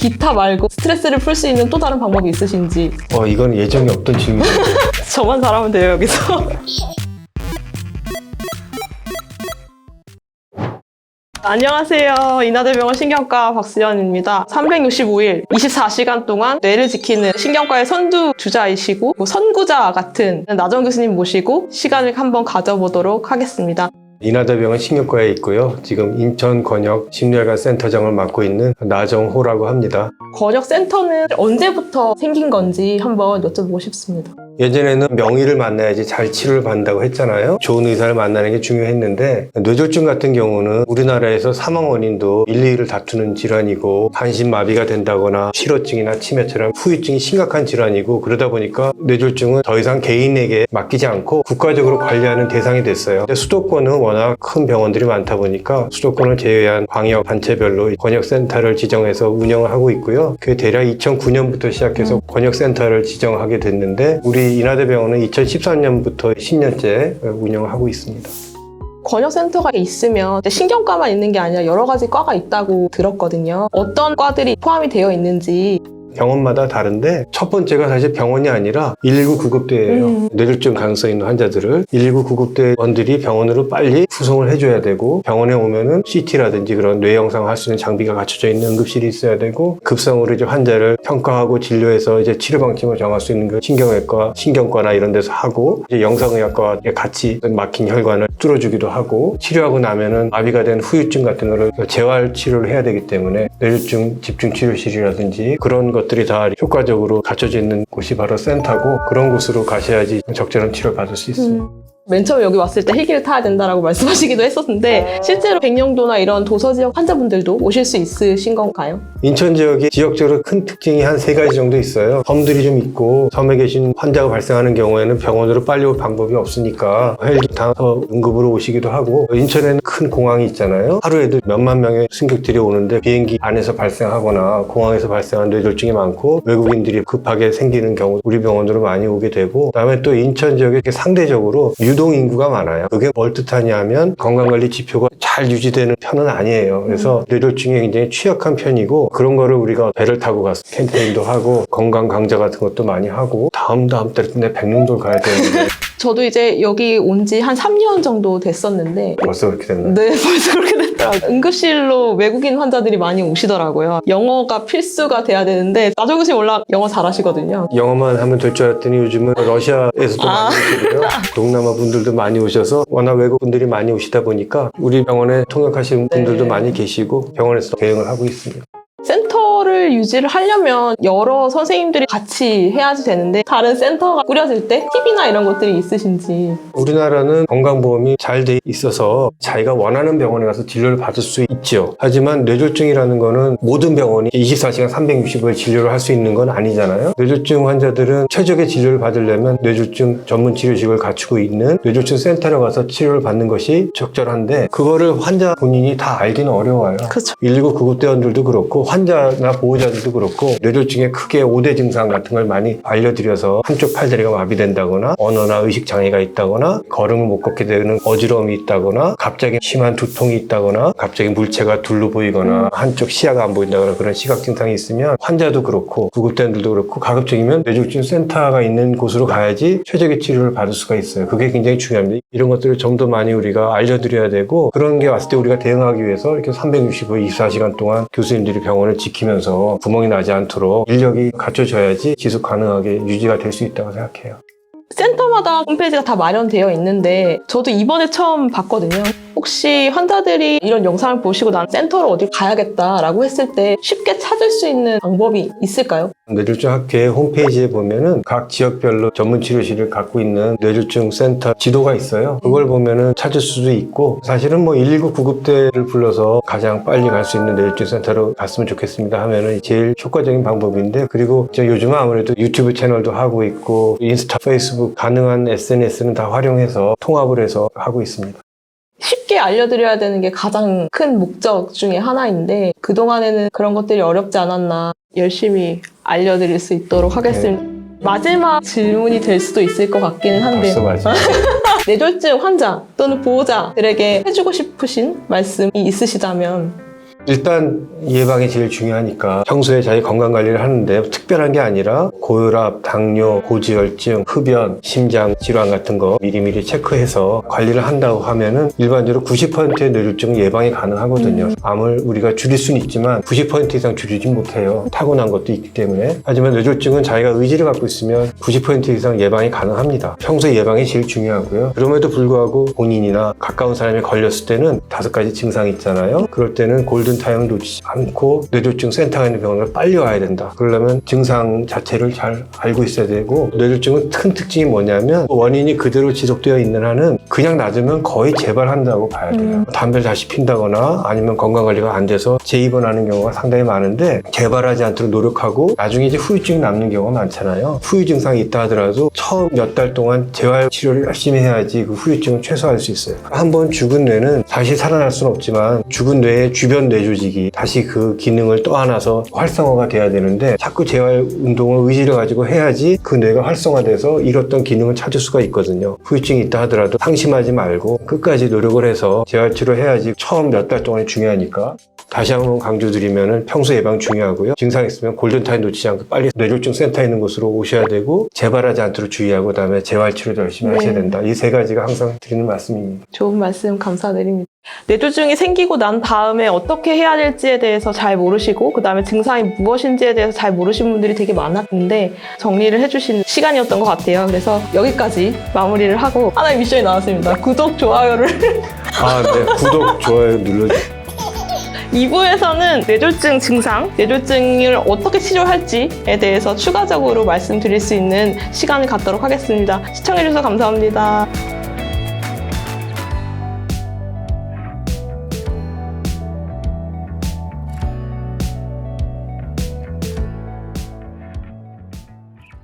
기타 말고 스트레스를 풀 수 있는 또 다른 방법이 있으신지. 이건 예정이 없던 질문이에요. 저만 잘하면 돼요, 여기서. 안녕하세요. 인하대병원 신경과 박수연입니다. 365일 24시간 동안 뇌를 지키는 신경과의 선두주자이시고 선구자 같은 나정 교수님 모시고 시간을 한번 가져보도록 하겠습니다. 인하대병원 신경과에 있고요. 지금 인천권역 심리혈관 센터장을 맡고 있는 나정호라고 합니다. 권역센터는 언제부터 생긴 건지 한번 여쭤보고 싶습니다. 예전에는 명의를 만나야지 잘 치료를 받는다고 했잖아요. 좋은 의사를 만나는 게 중요했는데 뇌졸중 같은 경우는 우리나라에서 사망 원인도 1, 2위를 다투는 질환이고 반신마비가 된다거나 실어증이나 치매처럼 후유증이 심각한 질환이고 그러다 보니까 뇌졸중은 더 이상 개인에게 맡기지 않고 국가적으로 관리하는 대상이 됐어요. 근데 수도권은 워낙 큰 병원들이 많다 보니까 수도권을 제외한 광역 단체별로 권역센터를 지정해서 운영을 하고 있고요. 그게 대략 2009년부터 시작해서 권역센터를 지정하게 됐는데 우리 인하대병원은 2013년부터 10년째 운영을 하고 있습니다. 권역센터가 있으면 신경과만 있는 게 아니라 여러 가지 과가 있다고 들었거든요. 어떤 과들이 포함이 되어 있는지. 병원마다 다른데 첫 번째가 사실 병원이 아니라 119 구급대예요. 뇌졸중 가능성 있는 환자들을 119 구급대원들이 병원으로 빨리 후송을 해줘야 되고 병원에 오면은 CT라든지 그런 뇌 영상을 할 수 있는 장비가 갖춰져 있는 응급실이 있어야 되고 급성으로 이제 환자를 평가하고 진료해서 이제 치료 방침을 정할 수 있는 그 신경외과, 신경과나 이런 데서 하고 이제 영상의학과와 같이 막힌 혈관을 뚫어주기도 하고 치료하고 나면은 마비가 된 후유증 같은 거를 재활 치료를 해야 되기 때문에 뇌졸중 집중치료실이라든지 그런 것들이 다 효과적으로 갖춰져 있는 곳이 바로 센터고 그런 곳으로 가셔야지 적절한 치료를 받을 수 있습니다. 맨 처음에 여기 왔을 때 헬기를 타야 된다라고 말씀하시기도 했었는데 실제로 백령도나 이런 도서지역 환자분들도 오실 수 있으신 건가요? 인천 지역이 지역적으로 큰 특징이 한 3가지 정도 있어요. 섬들이 좀 있고 섬에 계신 환자가 발생하는 경우에는 병원으로 빨리 올 방법이 없으니까 헬기 타서 응급으로 오시기도 하고 인천에는 큰 공항이 있잖아요. 하루에도 몇만 명의 승객들이 오는데 비행기 안에서 발생하거나 공항에서 발생하는 뇌졸중이 많고 외국인들이 급하게 생기는 경우 우리 병원으로 많이 오게 되고 그다음에 또 인천 지역에 상대적으로 유동 인구가 많아요. 그게 뭘 뜻하냐면 건강관리 지표가 잘 유지되는 편은 아니에요. 그래서 뇌졸중에 굉장히 취약한 편이고 그런 거를 우리가 배를 타고 가서 캠페인도 하고 건강 강좌 같은 것도 많이 하고 다음 달에 내 백령도를 가야 되는데 저도 이제 여기 온 지 한 3년 정도 됐었는데 벌써 그렇게 됐나요? 네, 벌써 그렇게 됐더라고요. 응급실로 외국인 환자들이 많이 오시더라고요. 영어가 필수가 돼야 되는데 나정 교수님 원래 영어 잘하시거든요. 영어만 하면 될 줄 알았더니 요즘은 러시아에서도 많이 오시고요. 동남아 분들도 많이 오셔서 워낙 외국 분들이 많이 오시다 보니까 우리 병원에 통역하시는 분들도 많이 계시고 병원에서 대응을 하고 있습니다. 센터를 유지를 하려면 여러 선생님들이 같이 해야지 되는데 다른 센터가 꾸려질 때 팁이나 이런 것들이 있으신지. 우리나라는 건강보험이 잘 돼 있어서 자기가 원하는 병원에 가서 진료를 받을 수 있죠. 하지만 뇌졸중이라는 거는 모든 병원이 24시간 365일 진료를 할 수 있는 건 아니잖아요. 뇌졸중 환자들은 최적의 진료를 받으려면 뇌졸중 전문 치료식을 갖추고 있는 뇌졸중 센터로 가서 치료를 받는 것이 적절한데 그거를 환자 본인이 다 알기는 어려워요. 그렇죠. 119 구급대원들도 그렇고 환자나 보호자들도 그렇고 뇌졸중의 크게 5대 증상 같은 걸 많이 알려드려서 한쪽 팔다리가 마비된다거나 언어나 의식장애가 있다거나 걸음을 못 걷게 되는 어지러움이 있다거나 갑자기 심한 두통이 있다거나 갑자기 물체가 둘로 보이거나 한쪽 시야가 안 보인다거나 그런 시각 증상이 있으면 환자도 그렇고 구급대원들도 그렇고 가급적이면 뇌졸중 센터가 있는 곳으로 가야지 최적의 치료를 받을 수가 있어요. 그게 굉장히 중요합니다. 이런 것들을 좀 더 많이 우리가 알려드려야 되고 그런 게 왔을 때 우리가 대응하기 위해서 이렇게 365, 24시간 동안 교수님들이 병원을 지키면서 구멍이 나지 않도록 인력이 갖춰져야지 지속 가능하게 유지가 될 수 있다고 생각해요. 센터마다 홈페이지가 다 마련되어 있는데 저도 이번에 처음 봤거든요. 혹시 환자들이 이런 영상을 보시고 난 센터를 어디 가야겠다라고 했을 때 쉽게 찾을 수 있는 방법이 있을까요? 뇌졸중 학회 홈페이지에 보면은 각 지역별로 전문 치료실을 갖고 있는 뇌졸중 센터 지도가 있어요. 그걸 보면은 찾을 수도 있고 사실은 뭐 119 구급대를 불러서 가장 빨리 갈 수 있는 뇌졸중 센터로 갔으면 좋겠습니다 하면은 제일 효과적인 방법인데 그리고 요즘은 아무래도 유튜브 채널도 하고 있고 인스타, 페이스북 가능한 SNS는 다 활용해서 통합을 해서 하고 있습니다. 쉽게 알려드려야 되는 게 가장 큰 목적 중에 하나인데 그동안에는 그런 것들이 어렵지 않았나 열심히 알려드릴 수 있도록 하겠습니다. 마지막 질문이 될 수도 있을 것 같기는 한데 벌써 마지막. 뇌졸중 환자 또는 보호자들에게 해주고 싶으신 말씀이 있으시다면 일단 예방이 제일 중요하니까 평소에 자기 건강관리를 하는데 특별한 게 아니라 고혈압, 당뇨, 고지혈증, 흡연, 심장 질환 같은 거 미리미리 체크해서 관리를 한다고 하면은 일반적으로 90%의 뇌졸중 예방이 가능하거든요. 암을 우리가 줄일 수는 있지만 90% 이상 줄이진 못해요. 타고난 것도 있기 때문에. 하지만 뇌졸중은 자기가 의지를 갖고 있으면 90% 이상 예방이 가능합니다. 평소에 예방이 제일 중요하고요. 그럼에도 불구하고 본인이나 가까운 사람이 걸렸을 때는 5가지 증상이 있잖아요. 그럴 때는 골든타임을 놓치지 않고 뇌졸중 센터가 있는 병원을 빨리 와야 된다. 그러려면 증상 자체를 잘 알고 있어야 되고, 뇌졸중은 큰 특징이 뭐냐면 원인이 그대로 지속되어 있는 한은 그냥 놔두면 거의 재발한다고 봐야 돼요. 담배를 다시 핀다거나 아니면 건강관리가 안 돼서 재입원하는 경우가 상당히 많은데, 재발하지 않도록 노력하고 나중에 이제 후유증이 남는 경우가 많잖아요. 후유 증상이 있다 하더라도 처음 몇 달 동안 재활 치료를 열심히 해야지 그 후유증을 최소화할 수 있어요. 한번 죽은 뇌는 다시 살아날 수는 없지만 죽은 뇌의 주변 뇌 조직이 다시 그 기능을 떠안아서 활성화가 돼야 되는데, 자꾸 재활 운동을 의지를 가지고 해야지 그 뇌가 활성화돼서 잃었던 기능을 찾을 수가 있거든요. 후유증이 있다 하더라도 상심하지 말고 끝까지 노력을 해서 재활 치료해야지. 처음 몇 달 동안이 중요하니까. 다시 한번 강조드리면은 평소 예방 중요하고요. 증상 있으면 골든타임 놓치지 않고 빨리 뇌졸중 센터에 있는 곳으로 오셔야 되고, 재발하지 않도록 주의하고 그다음에 재활 치료도 열심히 하셔야 된다. 이 3가지가 항상 드리는 말씀입니다. 좋은 말씀 감사드립니다. 뇌졸중이 생기고 난 다음에 어떻게 해야 될지에 대해서 잘 모르시고, 그 다음에 증상이 무엇인지에 대해서 잘 모르시는 분들이 되게 많았는데 정리를 해주신 시간이었던 것 같아요. 그래서 여기까지 마무리를 하고 하나의 미션이 나왔습니다. 구독, 좋아요를 네. 구독, 좋아요 눌러주세요. 2부에서는 뇌졸중 증상, 뇌졸중을 어떻게 치료할지에 대해서 추가적으로 말씀드릴 수 있는 시간을 갖도록 하겠습니다. 시청해주셔서 감사합니다.